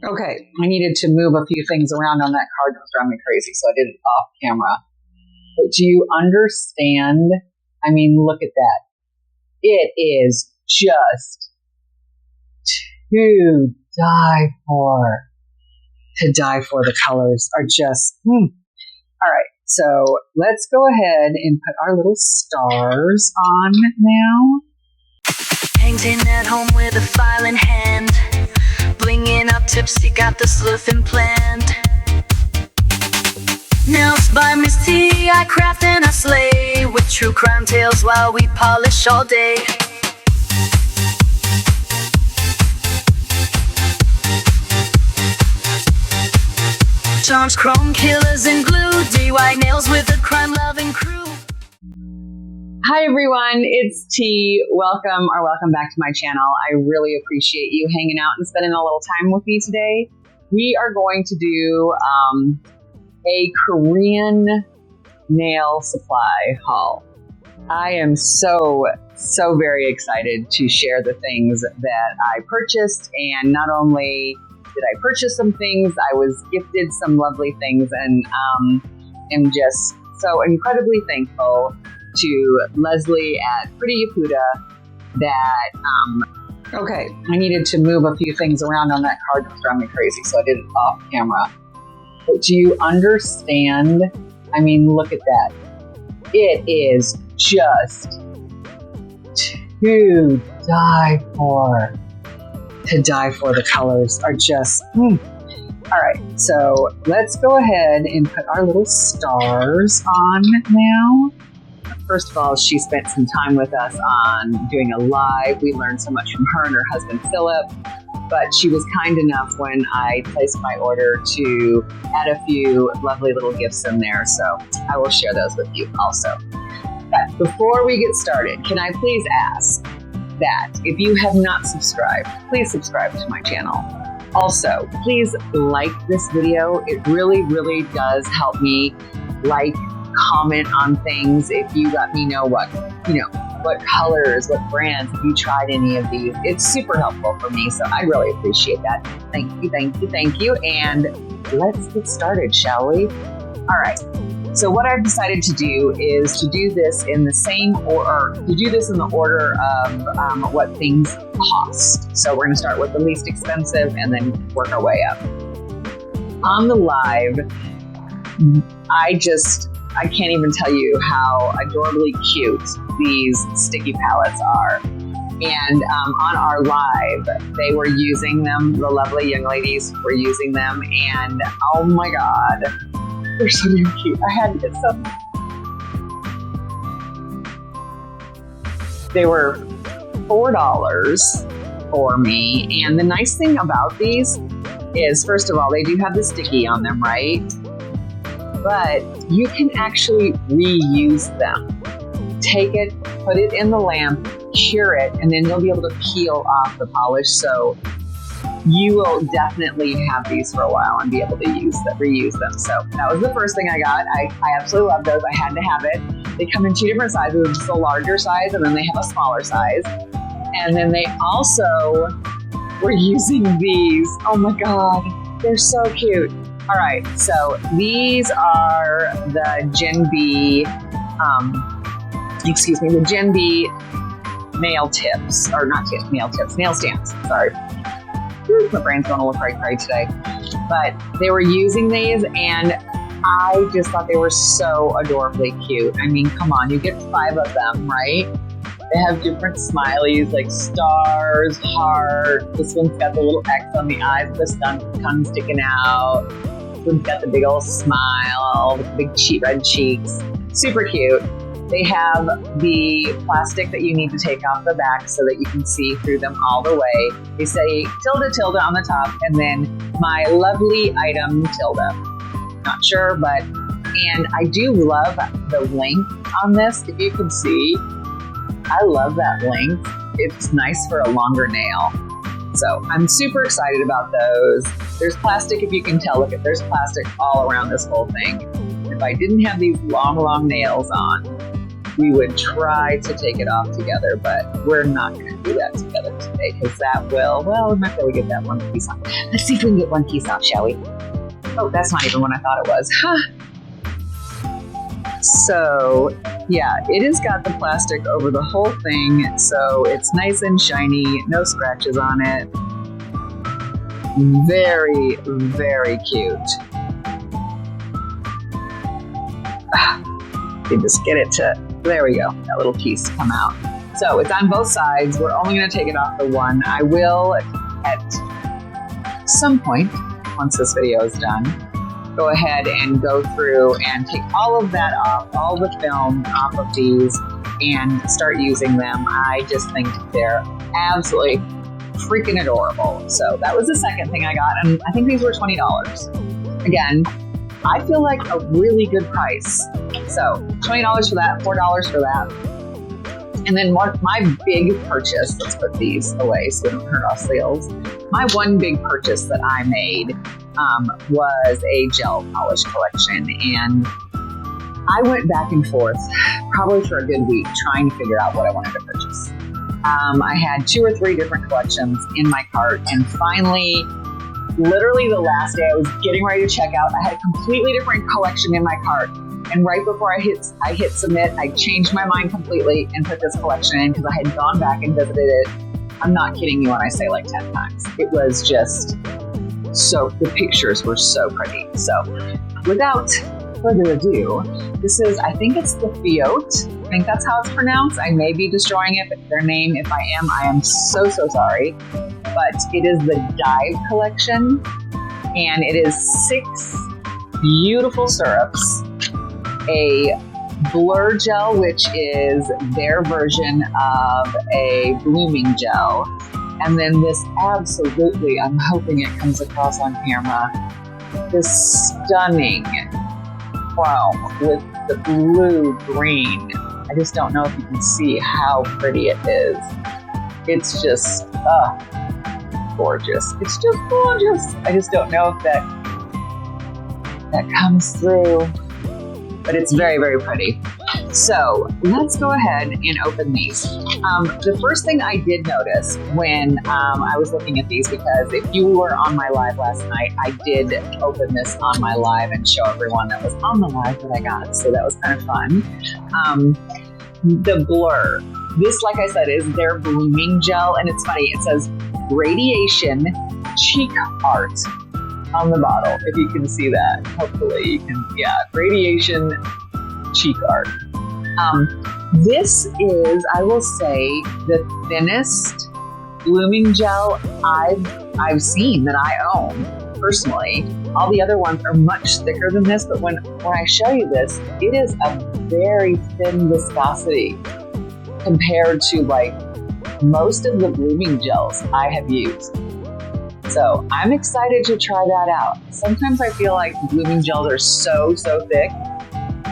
Okay, I needed to move a few things around on that card that was driving me crazy, so I did it off camera. But do you understand? I mean, look at that. It is just to die for. To die for. The colors are just, All right, so let's go ahead and put our little stars on now. Painting at home with a file in hand, blinging up tipsy, got the sleuthing planned. Nails by Miss T, I craft and I slay, with true crime tales while we polish all day. Charms, chrome killers and glue, DIY nails with a crime-loving crew. Hi everyone, it's T. Welcome back to my channel. I really appreciate you hanging out and spending a little time with me today. We are going to do a Korean nail supply haul. I am so very excited to share the things that I purchased, and not only did I purchase some things, I was gifted some lovely things, and am just so incredibly thankful to Leslie at Pretty Yeppuda that, okay, I needed to move a few things around on that card that was driving me crazy, so I did it off camera. But do you understand? I mean, look at that. It is just to die for. To die for. The colors are just, All right, so let's go ahead and put our little stars on now. First of all, she spent some time with us on doing a live. We learned so much from her and her husband, Philip. But she was kind enough when I placed my order to add a few lovely little gifts in there. So I will share those with you also. But before we get started, can I please ask that if you have not subscribed, please subscribe to my channel. Also, please like this video. It really does help me. Comment on things if you let me know what colors, what brands, if you tried any of these. It's super helpful for me, so I really appreciate that. Thank you. And let's get started, shall we? All right. So what I've decided to do is to do this in the same order, of what things cost. So we're going to start with the least expensive and then work our way up. On the live, I can't even tell you how adorably cute these sticky palettes are. And on our live, they were using them, the lovely young ladies were using them, and oh my God, they're so damn cute. I had to get some. They were $4 for me, and the nice thing about these is, first of all, they do have the sticky on them, right? But you can actually reuse them. Take it, put it in the lamp, cure it, and then you'll be able to peel off the polish. So you will definitely have these for a while and be able to reuse them. So that was the first thing I got. I absolutely love those. I had to have it. They come in two different sizes. Just a larger size, and then they have a smaller size. And then they also were using these. Oh my God, they're so cute. All right, so these are the Gen B, the Gen B nail tips, or not tips, nail stands, sorry. My brain's going to look right cray today. But they were using these, and I just thought they were so adorably cute. I mean, come on, you get 5 of them, right? They have different smileys, like stars, heart. This one's got the little X on the eyes, the tongue sticking out. This one's got the big old smile, with big red cheeks. Super cute. They have the plastic that you need to take off the back so that you can see through them all the way. They say tilde on the top, and then my lovely item tilde. Not sure, but, and I do love the length on this. If you can see, I love that length. It's nice for a longer nail. So I'm super excited about those. There's plastic, if you can tell. Look, there's plastic all around this whole thing. If I didn't have these long nails on, we would try to take it off together, but we're not going to do that together today because that will, well, we might be able to get that one piece off. Let's see if we can get one piece off, shall we? Oh, that's not even what I thought it was. So, yeah, it has got the plastic over the whole thing, so it's nice and shiny, no scratches on it. Very, very cute. You just get it to, there we go, that little piece come out. So it's on both sides. We're only going to take it off the one. I will, at some point, once this video is done, go ahead and go through and take all of that off, all the film off of these, and start using them. I just think they're absolutely freaking adorable. So that was the second thing I got, and I think these were $20. Again, I feel like a really good price. So $20 for that, $4 for that. And then my big purchase, let's put these away so we don't hurt our sales. My one big purchase that I made was a gel polish collection. And I went back and forth probably for a good week trying to figure out what I wanted to purchase. I had 2 or 3 different collections in my cart, and finally, literally the last day I was getting ready to check out, I had a completely different collection in my cart. And right before I hit submit, I changed my mind completely and put this collection in because I had gone back and visited it. I'm not kidding you when I say like 10 times. It was just so, the pictures were so pretty. So without further ado, this is, I think it's the Fiote. I think that's how it's pronounced. I may be destroying it, but their name, if I am so sorry. But it is the Dive collection, and it is 6 beautiful syrups, a blur gel, which is their version of a blooming gel, and then this absolutely, I'm hoping it comes across on camera, this stunning chrome with the blue-green. I just don't know if you can see how pretty it is. It's just, gorgeous. It's just gorgeous. I just don't know if that comes through, but it's very, very pretty. So let's go ahead and open these. The first thing I did notice when I was looking at these, because if you were on my live last night, I did open this on my live and show everyone that was on the live what I got. So that was kind of fun. The blur. This, like I said, is their blooming gel, and it's funny. It says Radiation Cheek Art on the bottle, if you can see that. Hopefully you can, yeah, Radiation Cheek Art. This is, I will say, the thinnest blooming gel I've seen that I own personally. All the other ones are much thicker than this, but when I show you this, it is a very thin viscosity compared to like most of the blooming gels I have used. So I'm excited to try that out. Sometimes I feel like blooming gels are so thick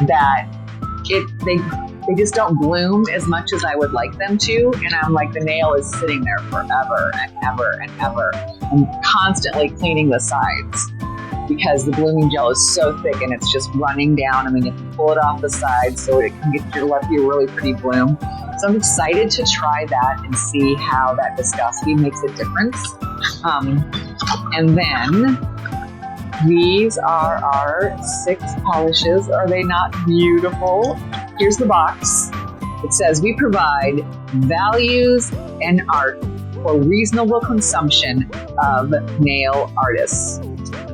that they just don't bloom as much as I would like them to, and I'm like, the nail is sitting there forever and ever and ever. I'm constantly cleaning the sides because the blooming gel is so thick and it's just running down, and then you have to pull it off the sides so it can get you left you a really pretty bloom. So I'm excited to try that and see how that viscosity makes a difference. And then these are our 6 polishes. Are they not beautiful? Here's the box. It says, we provide values and art for reasonable consumption of nail artists.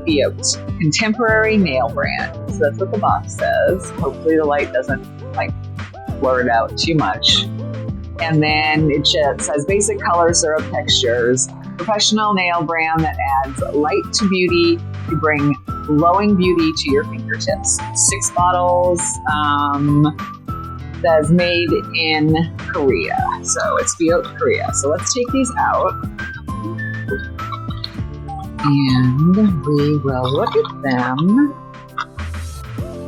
Fiote, contemporary nail brand. So that's what the box says. Hopefully the light doesn't like blur it out too much. And then it just says basic color, syrup textures, professional nail brand that adds light to beauty to bring glowing beauty to your fingertips. 6 bottles, says made in Korea. So it's Fiote, Korea. So let's take these out. And we will look at them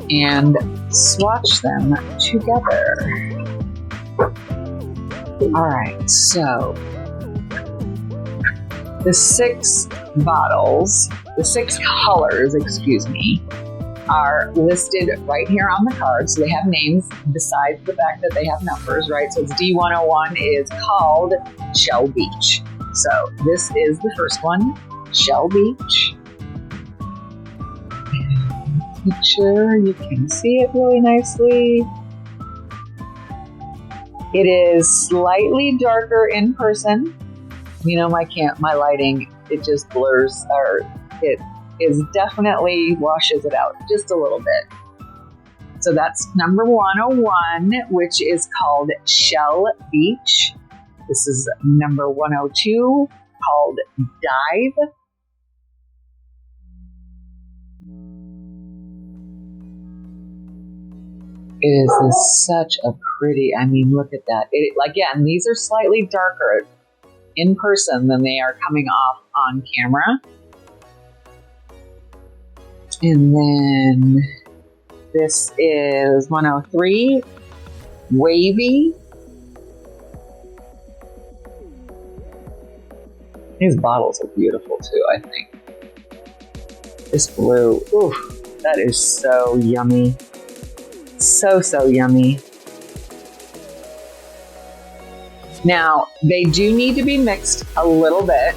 and swatch them together. All right, so the 6 bottles, the 6 colors, excuse me, are listed right here on the card. So they have names besides the fact that they have numbers, right? So it's D101 is called Shell Beach. So this is the first one, Shell Beach. Make sure you can see it really nicely. It is slightly darker in person. You know, my lighting, it just blurs, or it is definitely washes it out just a little bit. So that's number 101, which is called Shell Beach. This is number 102, called Dive. It is such a pretty, I mean, look at that. Again, these are slightly darker in person than they are coming off on camera. And then this is 103, Wavy. These bottles are beautiful too, I think. This blue, ooh, that is so yummy. So yummy. Now, they do need to be mixed a little bit.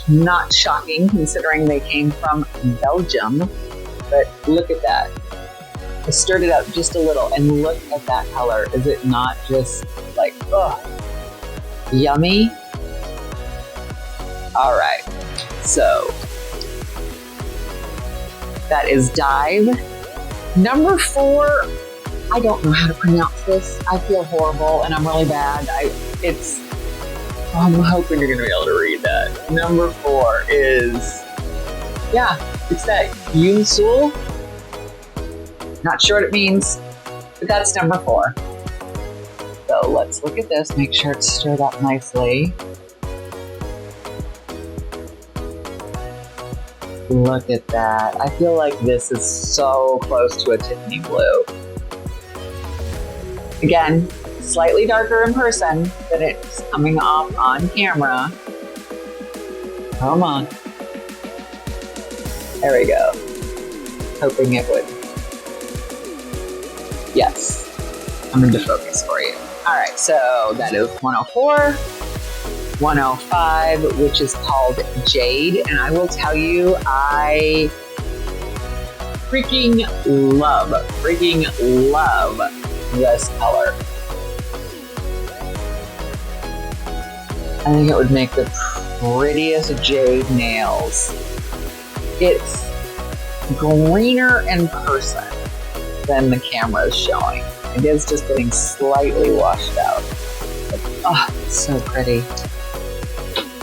Not shocking considering they came from Belgium, but look at that. I stirred it up just a little and look at that color. Is it not just like, oh, yummy? All right, so that is Dive. Number 4, I don't know how to pronounce this. I feel horrible and I'm really bad. I'm hoping you're gonna be able to read that. Number 4 is, it's that Yunsul. Not sure what it means, but that's number 4. So let's look at this, make sure it's stirred up nicely. Look at that. I feel like this is so close to a Tiffany blue. Again, slightly darker in person than it's coming off on camera. Come on. There we go. Hoping it would. Yes. I'm into focus for you. All right, so that is 104. 105, which is called Jade, and I will tell you, I freaking love this color. I think it would make the prettiest jade nails. It's greener in person than the camera is showing. It is just getting slightly washed out. But, oh, it's so pretty.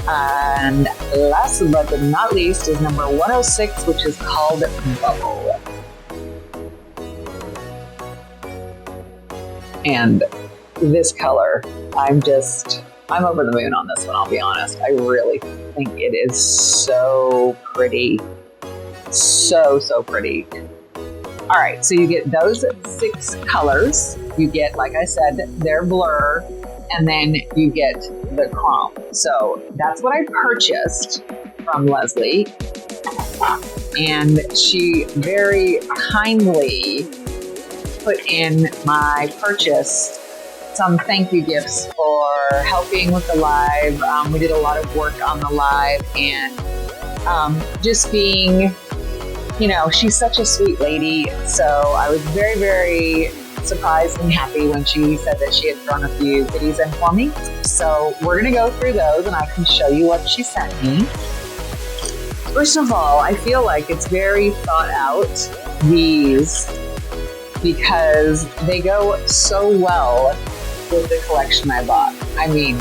And last but not least is number 106, which is called Bubble. And this color, I'm over the moon on this one, I'll be honest. I really think it is so pretty. So pretty. All right, so you get those 6 colors. You get, like I said, their blur, and then you get the chrome. So that's what I purchased from Leslie. And she very kindly put in my purchase some thank you gifts for helping with the live. We did a lot of work on the live, and just being, she's such a sweet lady. So I was very, very surprised and happy when she said that she had thrown a few goodies in for me. So we're going to go through those and I can show you what she sent me. First of all, I feel like it's very thought out, these, because they go so well with the collection I bought. I mean,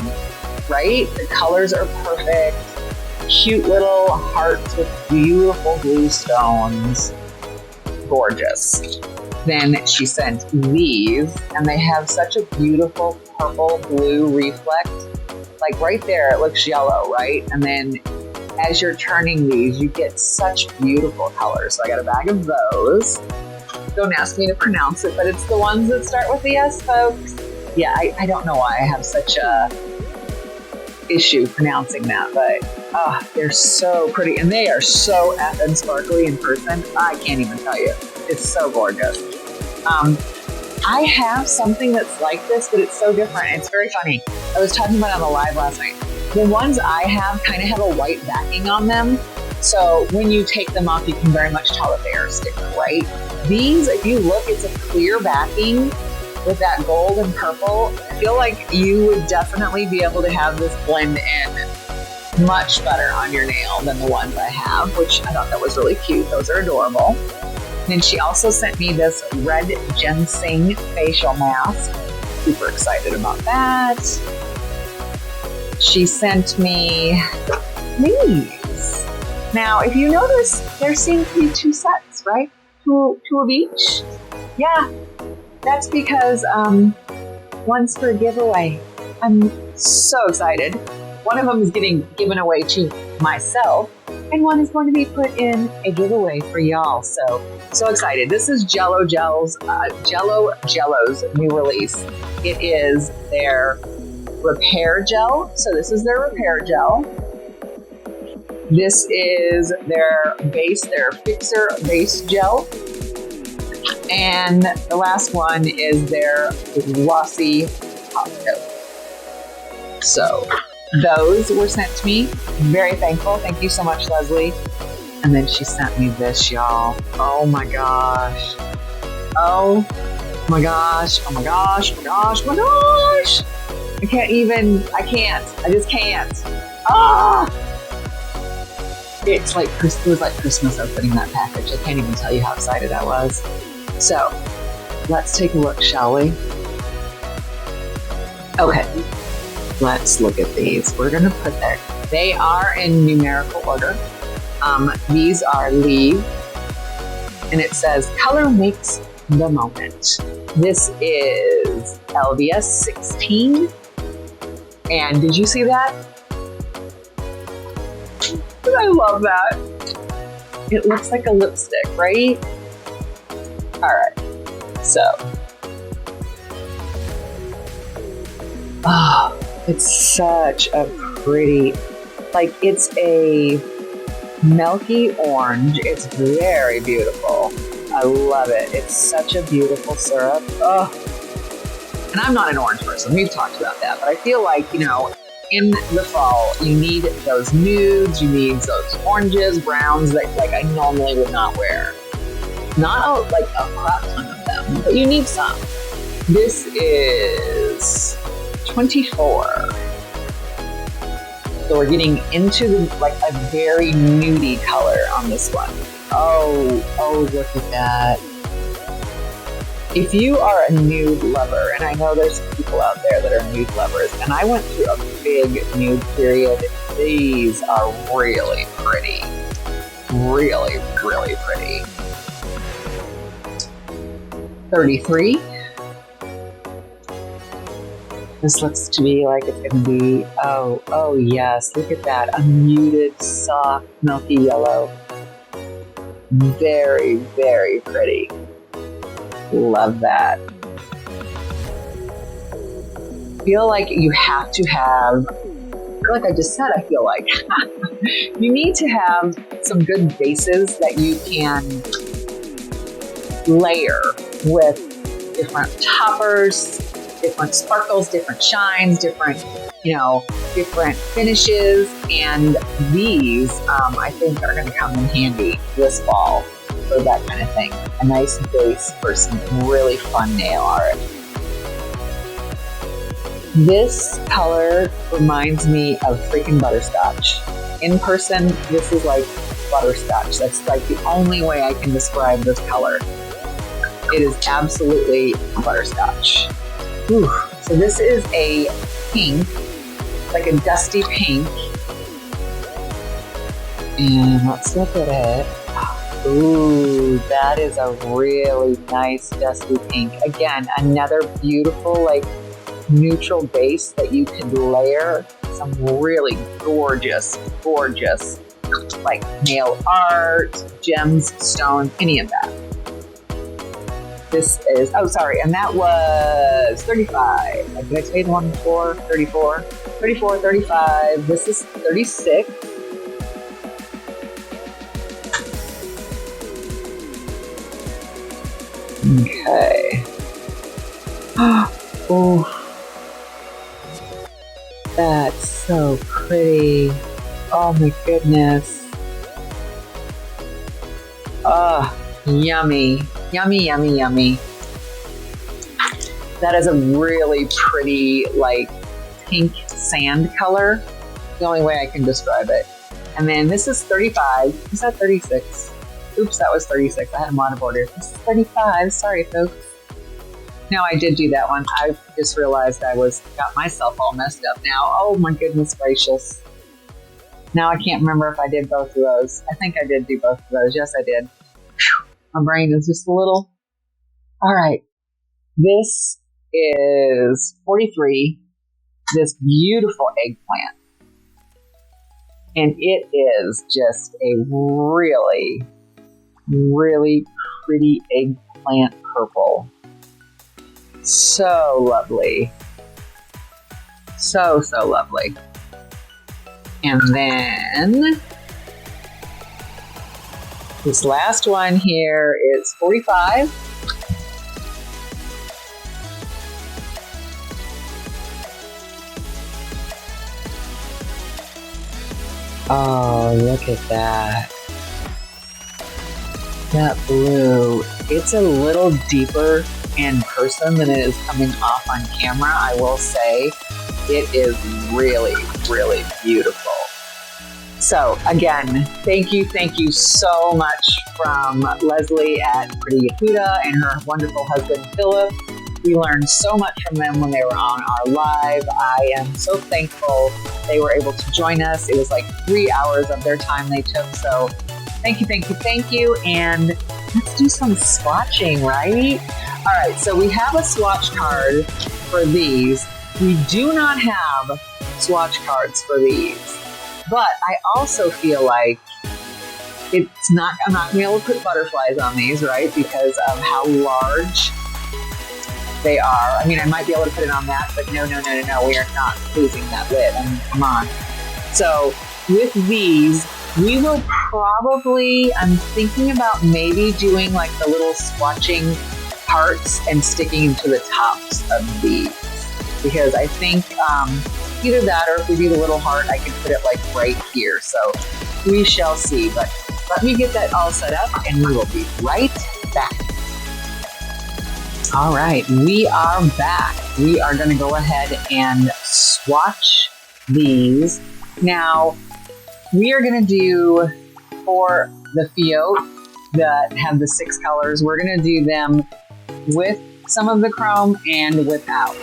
right? The colors are perfect. Cute little hearts with beautiful blue stones. Gorgeous. Then she sent these, and they have such a beautiful purple blue reflect. Like right there, it looks yellow, right? And then as you're turning these, you get such beautiful colors. So I got a bag of those. Don't ask me to pronounce it, but it's the ones that start with the S, folks. Yeah, I don't know why I have such a issue pronouncing that, but they're so pretty, and they are so effing sparkly in person. I can't even tell you. It's so gorgeous. I have something that's like this, but it's so different. It's very funny. I was talking about it on the live last night. The ones I have kind of have a white backing on them. So when you take them off, you can very much tell that they are a sticker, right? These, if you look, it's a clear backing with that gold and purple. I feel like you would definitely be able to have this blend in much better on your nail than the ones I have, which I thought that was really cute. Those are adorable. Then she also sent me this red ginseng facial mask. Super excited about that. She sent me these. Now, if you notice, there seem to be 2 sets, right? Two of each. Yeah, that's because one's for a giveaway. I'm so excited. One of them is getting given away to myself, and one is going to be put in a giveaway for y'all. So excited. This is Jello Gel's, Jello Jello's new release. It is their repair gel. So this is their repair gel. This is their fixer base gel. And the last one is their glossy top coat. So those were sent to me. Very thankful. Thank you so much, Leslie. And then she sent me this, y'all. Oh my gosh. Oh my gosh. Oh my gosh. Oh my gosh. Oh my gosh. I just can't. Ah! It was like Christmas opening that package. I can't even tell you how excited I was. So let's take a look, shall we? Okay. Let's look at these. We're going to put they are in numerical order. These are Leav, and it says, color makes the moment. This is LVS 16. And did you see that? I love that. It looks like a lipstick, right? All right. So, it's such a pretty, it's a milky orange. It's very beautiful. I love it. It's such a beautiful syrup. Oh, and I'm not an orange person. We've talked about that, but I feel like, in the fall, you need those nudes, you need those oranges, browns that I normally would not wear. Not a crap ton of them, but you need some. This is 24. So we're getting into a very nudie color on this one. Oh, look at that. If you are a nude lover, and I know there's people out there that are nude lovers, and I went through a big nude period, these are really pretty. Really, really pretty. 33. This looks to be like it's going to be, oh yes, look at that. A muted, soft, milky yellow. Very, very pretty. Love that. Feel like you have to have, like I just said, I feel like you need to have some good bases that you can layer with different toppers, different sparkles, different shines, different finishes. And these, I think, are going to come in handy this fall for that kind of thing. A nice base for some really fun nail art. This color reminds me of freaking butterscotch. In person, this is like butterscotch. That's like the only way I can describe this color. It is absolutely butterscotch. Whew. So this is a pink, like a dusty pink. And let's look at it. Ooh, that is a really nice dusty pink. Again, another beautiful, neutral base that you can layer some really gorgeous, nail art, gems, stones, any of that. This is, and that was 35. Did I say the one before? 34? 34, 35. This is 36. Okay. Oh, that's so pretty. Oh my goodness. Oh, yummy. Yummy, yummy, yummy. That is a really pretty, like, pink sand color. The only way I can describe it. And then this is 35. Is that 36? Oops, that was 36. I had them out of order. This is 35. Sorry, folks. No, I did do that one. I just realized I got myself all messed up now. Oh my goodness gracious. Now I can't remember if I did both of those. I think I did do both of those. Yes, I did. Whew. My brain is just a little... All right. This is 43. This beautiful eggplant. And it is just a really, really pretty eggplant purple. So lovely. So, so lovely. And then this last one here is 45. Oh, look at that. That blue. It's a little deeper in person than it is coming off on camera, I will say. It is really, really beautiful. So again, thank you so much from Leslie at Pretty Yeppuda and her wonderful husband, Philip. We learned so much from them when they were on our live. I am so thankful they were able to join us. It was like 3 hours of their time they took. So thank you. And let's do some swatching, right? All right, so we have a swatch card for these. We do not have swatch cards for these. But I also feel like I'm not going to be able to put butterflies on these, right? Because of how large they are. I mean, I might be able to put it on that, but no. We are not losing that lid. I mean, come on. So with these, we will probably, I'm thinking about maybe doing like the little swatching parts and sticking to the tops of these. Because I think either that or if we do the little heart, I can put it like right here. So we shall see. But let me get that all set up and we will be right back. All right, we are back. We are going to go ahead and swatch these. Now, we are going to do for the Fiote that have the 6 colors, we're going to do them with some of the chrome and without.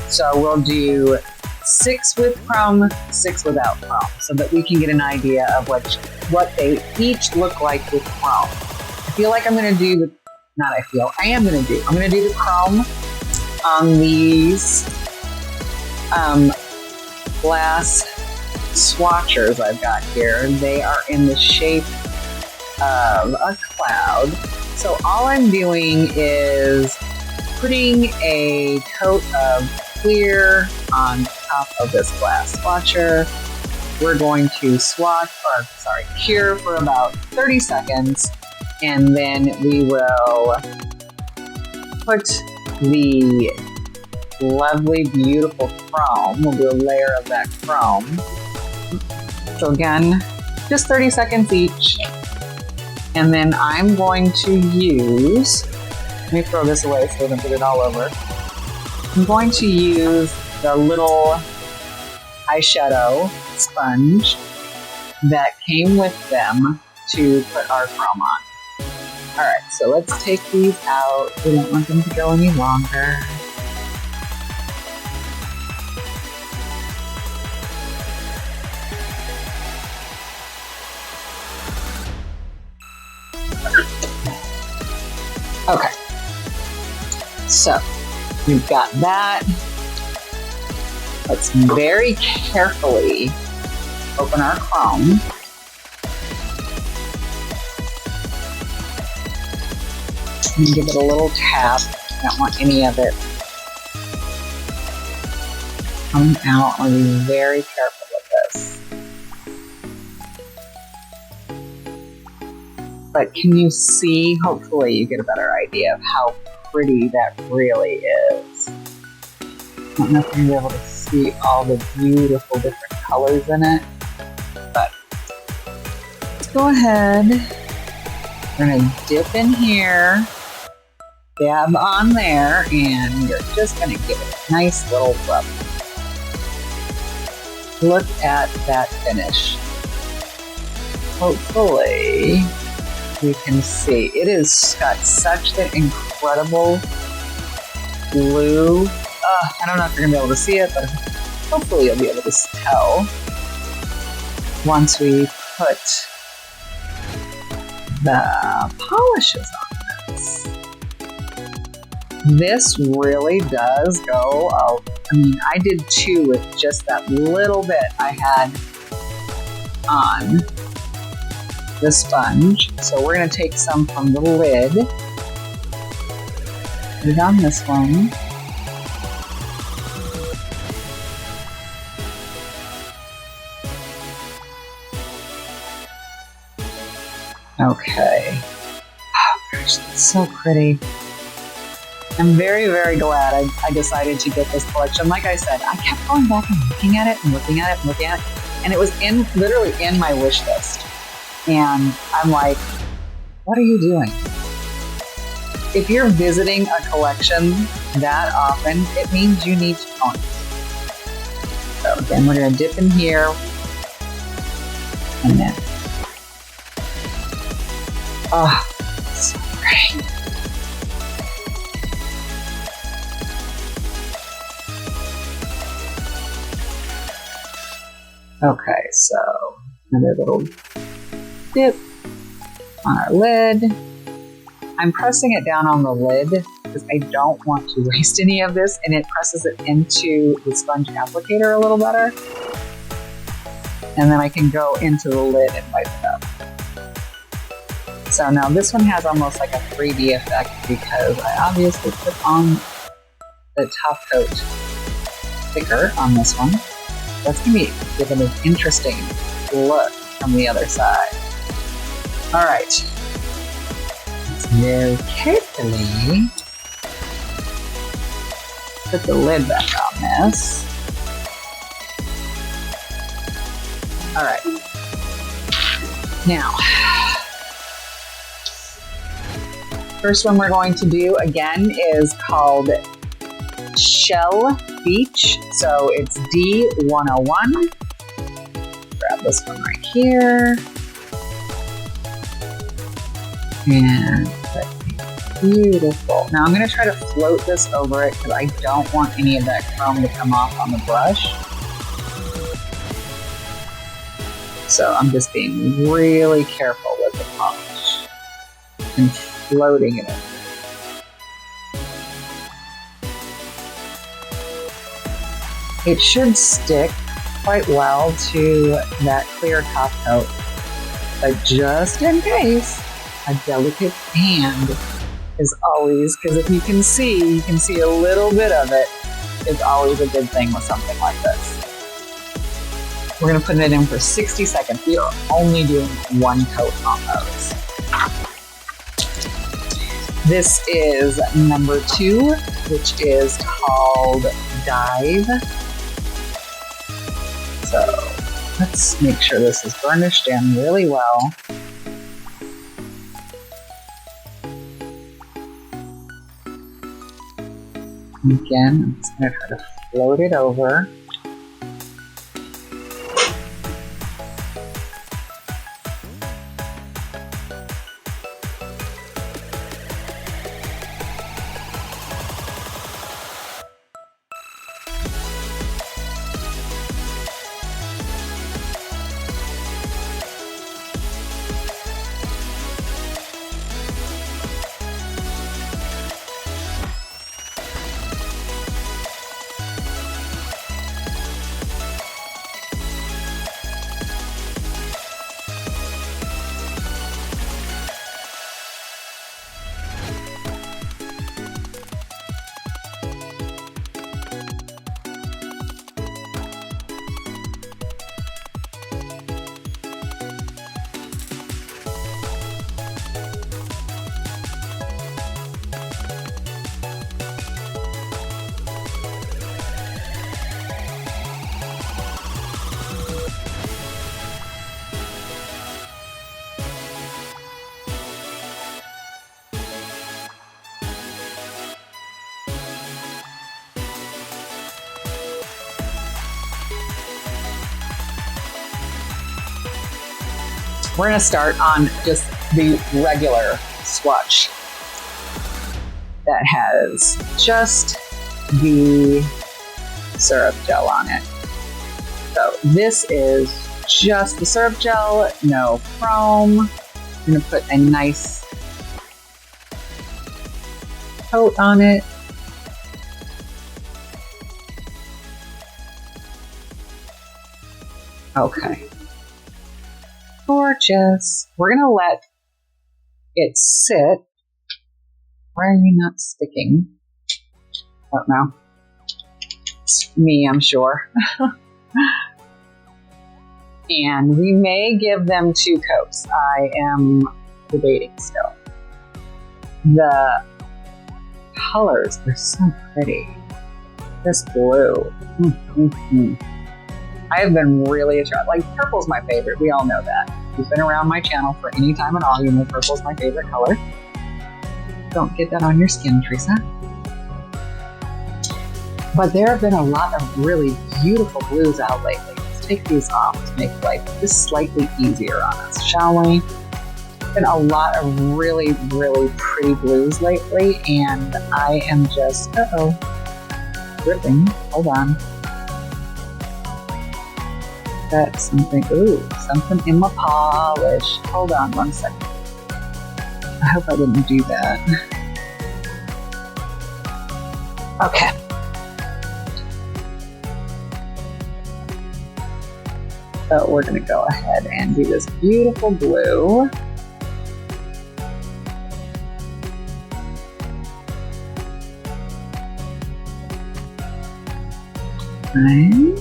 So we'll do 6 with chrome, 6 without chrome, so that we can get an idea of what they each look like with chrome. I feel like I'm going to do I'm going to do the chrome on these glass swatchers I've got here. They are in the shape of a cloud. So all I'm doing is putting a coat of clear on top of this glass swatcher. We're going to cure for about 30 seconds. And then we will put the lovely, beautiful chrome. We'll do a layer of that chrome. So again, just 30 seconds each. And then I'm going to use, let me throw this away so I don't get it all over. I'm going to use the little eyeshadow sponge that came with them to put our chrome on. Alright, so let's take these out. We don't want them to go any longer. Okay. So, we've got that. Let's very carefully open our chrome. And give it a little tap. Don't want any of it come out. I'm going to be very careful with this. But can you see? Hopefully you get a better idea of how pretty that really is. I don't know if you're going to be able to see all the beautiful different colors in it. But let's go ahead. We're going to dip in here. Dab on there, and you're just going to give it a nice little rub. Look at that finish. Hopefully you can see. It has got such an incredible blue. I don't know if you're going to be able to see it, but hopefully you'll be able to tell once we put the polishes on this. This really does go out. I mean, I did two with just that little bit I had on the sponge. So we're going to take some from the lid, put it on this one. Okay. Oh gosh, that's so pretty. I'm very, very glad I decided to get this collection. Like I said, I kept going back and looking at it and looking at it and looking at it. And it was literally in my wish list. And I'm like, what are you doing? If you're visiting a collection that often, it means you need to own it. So again, we're going to dip in here. And then, oh, so pretty. Okay, so another little dip on our lid. I'm pressing it down on the lid because I don't want to waste any of this, and it presses it into the sponge applicator a little better. And then I can go into the lid and wipe it up. So now this one has almost like a 3D effect because I obviously put on the top coat thicker on this one. That's going to be giving an interesting look from the other side. All right. Let's very carefully put the lid back on this. All right. Now, first one we're going to do again is called Shell Beach. So it's D101. Grab this one right here. And that's beautiful. Now I'm going to try to float this over it because I don't want any of that chrome to come off on the brush. So I'm just being really careful with the polish and floating it over. It should stick quite well to that clear top coat, but just in case, a delicate hand is always, because if you can see a little bit of it, is always a good thing with something like this. We're going to put it in for 60 seconds. We are only doing one coat on those. This is number 2, which is called Dive. So let's make sure this is burnished in really well. Again, I'm just going to try to float it over. We're going to start on just the regular swatch that has just the syrup gel on it. So this is just the syrup gel, no chrome. I'm going to put a nice coat on it. Okay. Gorgeous. We're going to let it sit. Why are you not sticking? Don't know. It's me, I'm sure. And we may give them 2 coats. I am debating still. The colors are so pretty. This blue. I have been really attracted. Like, purple's my favorite. We all know that. If you've been around my channel for any time at all, you know purple's my favorite color. Don't get that on your skin, Teresa. But there have been a lot of really beautiful blues out lately. Let's take these off to make life just slightly easier on us, shall we? Been a lot of really, really pretty blues lately, and I am just, dripping. Hold on. That's something, something in my polish. Hold on 1 second. I hope I didn't do that. Okay. So we're going to go ahead and do this beautiful blue. Okay.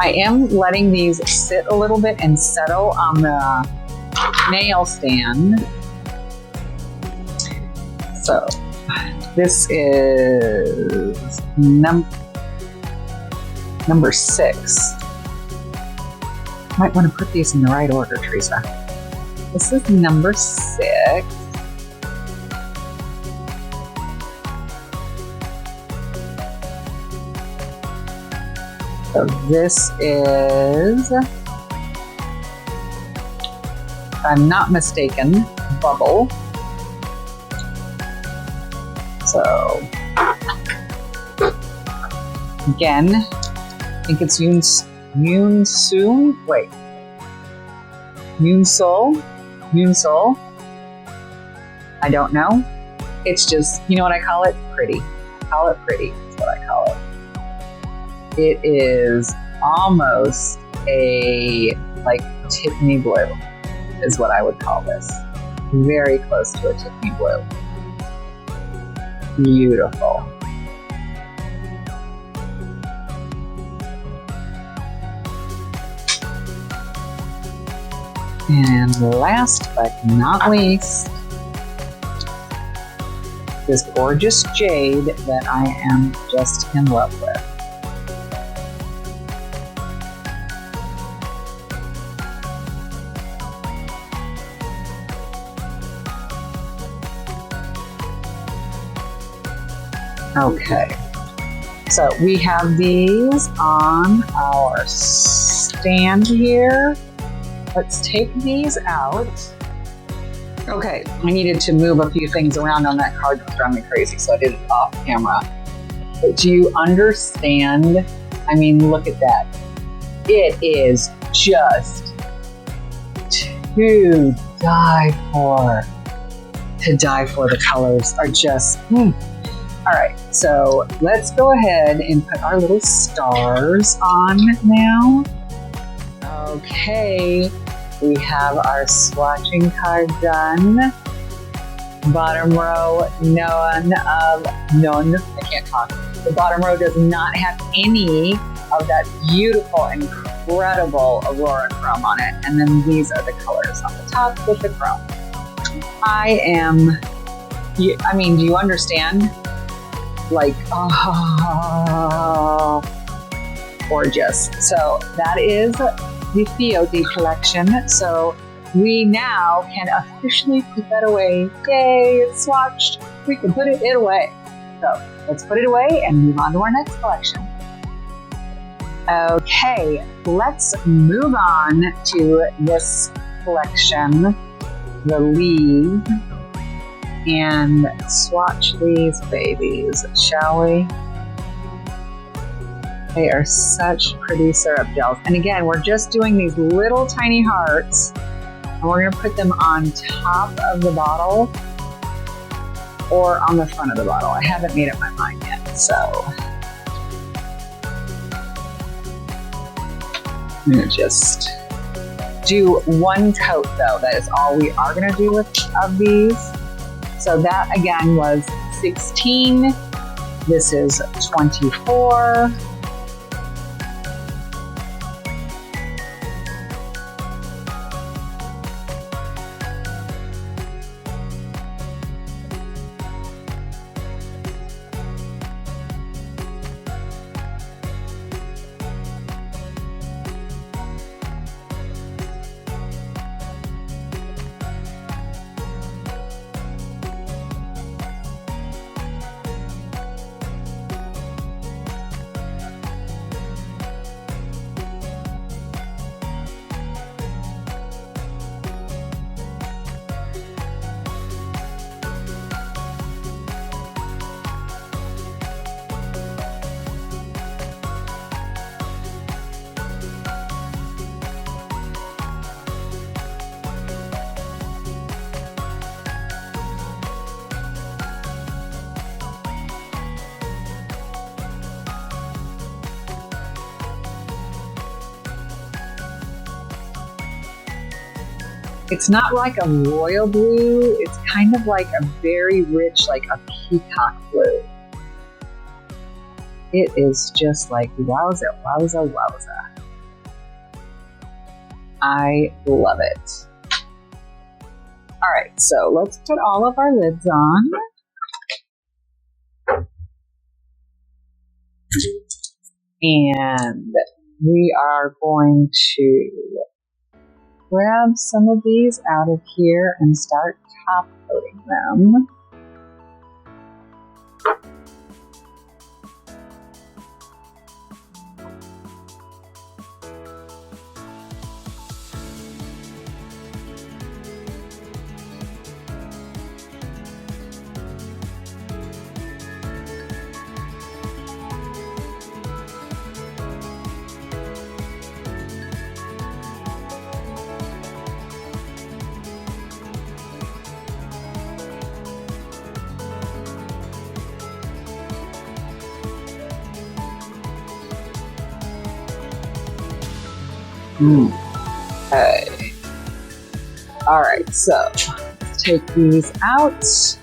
I am letting these sit a little bit and settle on the nail stand. So this is number 6. Might want to put these in the right order, Teresa. This is number 6. So this is, if I'm not mistaken, Bubble. So, again, I think it's Yoon Soul. I don't know. It's just, you know what I call it? Pretty. Call it pretty is what I call it. It is almost a, like, Tiffany blue is what I would call this. Very close to a Tiffany blue. Beautiful. And last but not least, this gorgeous jade that I am just in love with. Okay, so we have these on our stand here. Let's take these out. Okay, I needed to move a few things around on that card that drove me crazy, so I did it off camera. But do you understand? I mean, look at that. It is just to die for. To die for. The colors are just... All right, so let's go ahead and put our little stars on now. Okay, we have our swatching card done. Bottom row, none. I can't talk. The bottom row does not have any of that beautiful, incredible Aurora chrome on it. And then these are the colors on the top with the chrome. I mean, do you understand? Like, gorgeous. So that is the Fiote collection. So we now can officially put that away. Yay, it's swatched. We can put it away. So let's put it away and move on to our next collection. Okay, let's move on to this collection, the Leav, and swatch these babies, shall we? They are such pretty syrup gels. And again, we're just doing these little tiny hearts, and we're going to put them on top of the bottle or on the front of the bottle. I haven't made up my mind yet, so I'm going to just do one coat though. That is all we are going to do of these. So that again was 16. This is 24. It's not like a royal blue, it's kind of like a very rich, like a peacock blue. It is just like wowza, wowza, wowza. I love it. All right, so let's put all of our lids on. And we are going to grab some of these out of here and start top coating them. Okay. All right, so let's take these out so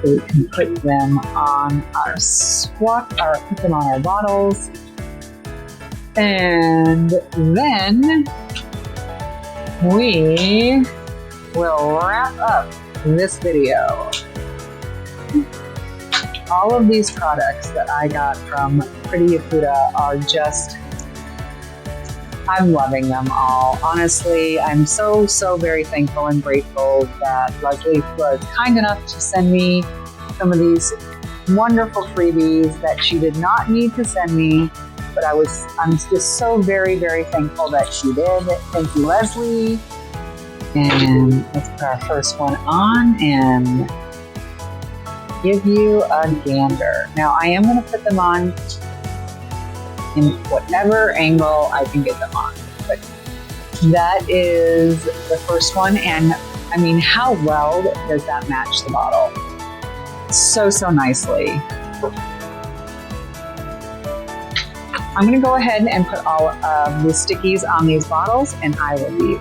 we can put them on our swatch, or put them on our bottles, and then we will wrap up this video. All of these products that I got from Pretty Yeppuda are just, I'm loving them all. Honestly, I'm so very thankful and grateful that Leslie was kind enough to send me some of these wonderful freebies that she did not need to send me, but I'm just so very thankful that she did. Thank you, Leslie. And let's put our first one on and give you a gander. Now I am going to put them on in whatever angle I can get them on. But that is the first one, and I mean, how well does that match the bottle? So nicely. I'm gonna go ahead and put all of the stickies on these bottles, and I will be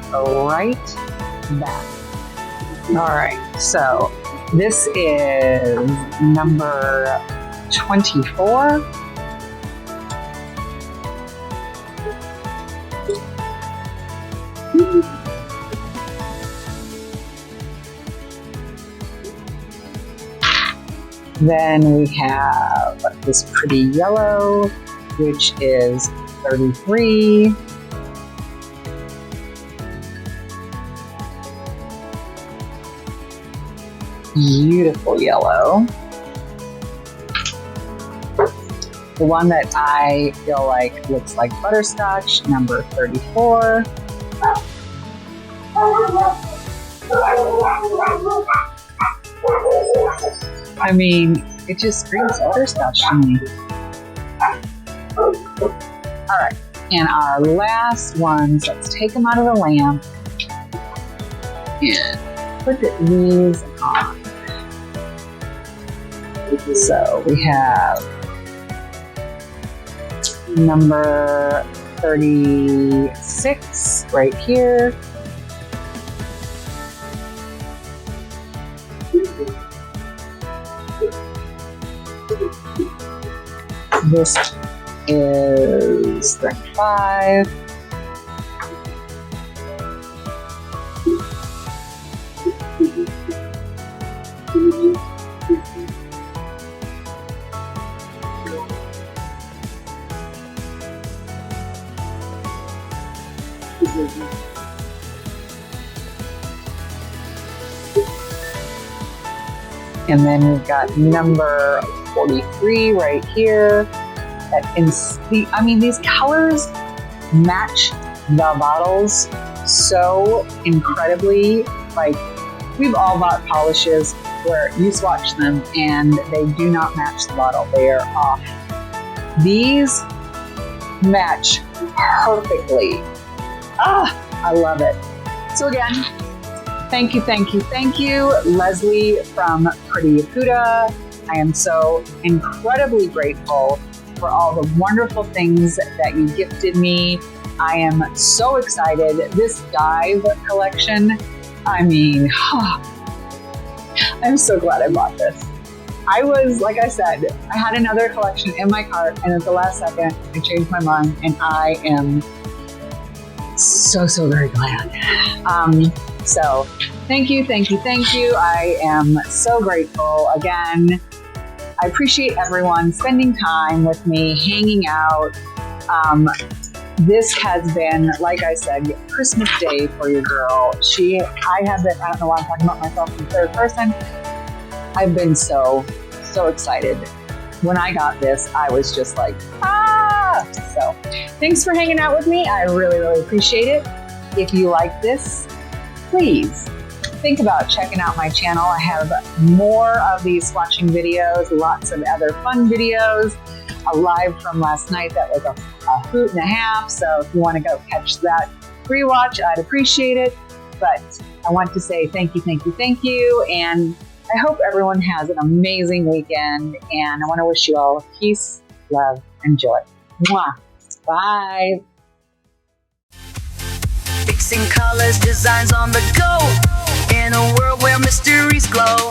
right back. All right, so this is number 24. Then we have this Pretty Yellow, which is 33. Beautiful yellow. The one that I feel like looks like butterscotch, number 34. I mean, it just screams butterscotch to me. Alright, and our last ones, let's take them out of the lamp and put these on. So we have number 36 right here. This is 35. And then we've got number 43 right here. I mean, these colors match the bottles so incredibly. Like, we've all bought polishes where you swatch them and they do not match the bottle. They are off. These match perfectly. Ah, I love it. So again, thank you, Leslie from Pretty Yeppuda. I am so incredibly grateful for all the wonderful things that you gifted me. I am so excited. This dive collection, I mean, I'm so glad I bought this. I was, like I said, I had another collection in my cart, and at the last second, I changed my mind, and I am so very glad. So thank you. I am so grateful. Again, I appreciate everyone spending time with me, hanging out. This has been, like I said, Christmas Day for your girl. I don't know why I'm talking about myself in third person. I've been so excited. When I got this, I was just like, ah! So thanks for hanging out with me. I really appreciate it. If you like this, please think about checking out my channel. I have more of these swatching videos, lots of other fun videos. A live from last night that was a hoot and a half. So if you want to go catch that rewatch, I'd appreciate it. But I want to say thank you. And I hope everyone has an amazing weekend. And I want to wish you all peace, love, and joy. Mwah. Bye. Fixing colors, designs on the go. In a world where mysteries glow.